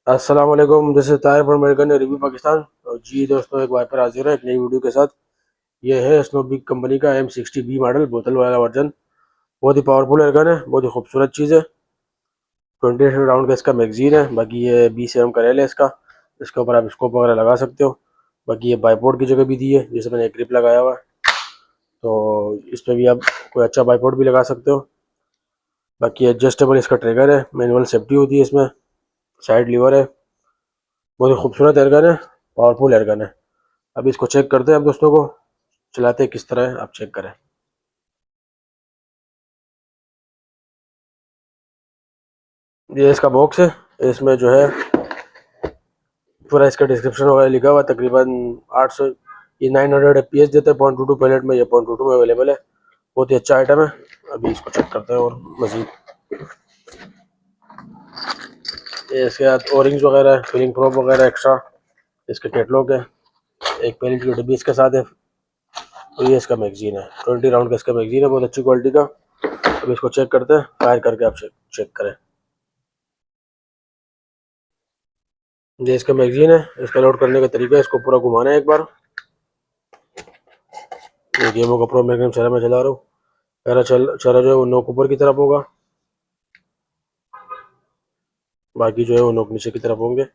अस्सलाम वालेकुम, this is Tahir from American review Pakistan. और जी दोस्तों, एक बार फिर हाजिर है एक नई वीडियो के साथ। ये है स्नोबिक कंपनी का M60B मॉडल, बोतल वाला वर्जन। बहुत ही पावरफुल एयरगन है, बहुत ही खूबसूरत चीज़ है। 28 राउंड का इसका मैगजीन है। बाकी ये 20 mm का रेल है इसका। इसके ऊपर आप स्कोप वगैरह लगा सकते हो। बाकी ये बाईपोर्ट की जगह भी दी है, जिसमें मैंने एक ग्रिप लगाया हुआ है, तो इस पर भी आप कोई अच्छा बाईपोर्ट भी लगा सकते हो। बाकी एडजस्टेबल इसका ट्रिगर है, मैनुअल सेफ्टी होती है इसमें, साइड लीवर है। बहुत ही खूबसूरत एयरगन है, पावरफुल एयरगन है। अभी इसको चेक करते हैं आप दोस्तों को, चलाते किस तरह है आप चेक करें। ये इसका बॉक्स है, इसमें जो है पूरा इसका डिस्क्रिप्शन वगैरह लिखा हुआ है। तकरीबन 800, ये 900 FPS देते हैं। 0.22 पैलेट में, ये 0.22 में अवेलेबल है। बहुत ही अच्छा आइटम है। अभी इसको चेक करते हैं और मजीद। ये इसके साथ ओरिंग्स वगैरह, फिलिंग प्रोब वगैरह एक्स्ट्रा, इसके कैटलॉग है। एक पैलेट की डब्बी इसके साथ है। तो ये इसका मैगजीन है, 20 राउंड का इसका मैगजीन है, बहुत अच्छी क्वालिटी का। अभी इसको चेक करते हैं, फायर करके आप चेक करें। ये इसका मैगजीन है। इसका लोड करने का तरीका है, इसको पूरा घुमाना है एक बार। ये गेमों का प्रो मैग्नम चला मैं चला रहा हूँ। पहला चला जो है वो नोक ऊपर की तरफ होगा, बाकी जो है वो नोक नीचे की तरफ होंगे।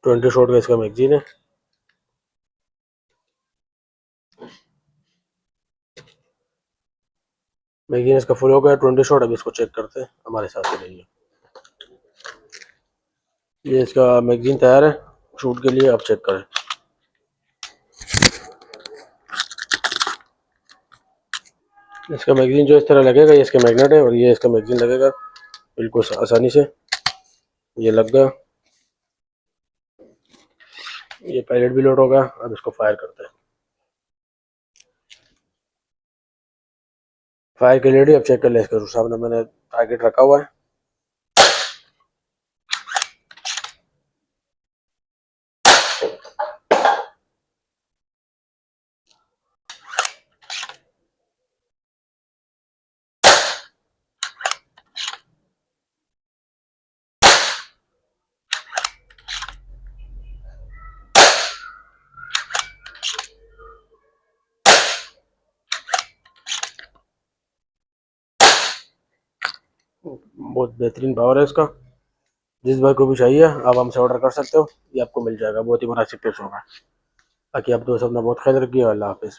20 शॉट का इसका मैगजीन है। मैगजीन इसका फुल हो गया 20 शॉट। अभी इसको चेक करते हैं, हमारे साथ ही रहिए। ये इसका मैगजीन तैयार है शूट के लिए, आप चेक करें। इसका मैगजीन जो इस तरह लगेगा, ये इसका मैग्नेट है, और ये इसका मैगजीन लगेगा बिल्कुल आसानी से। ये लग गया, ये पायलट भी लोड होगा। अब इसको फायर करते हैं। फायर के लिए अब चेक कर ले, इसका सामने मैंने टारगेट रखा हुआ है। बहुत बेहतरीन पावर है इसका। जिस भाई को भी चाहिए आप हमसे ऑर्डर कर सकते हो, ये आपको मिल जाएगा। बहुत ही मुनासिब प्राइस होगा। बाकी आप दोस्त अपना बहुत ख्याल रखिए। अल्लाह हाफिज़।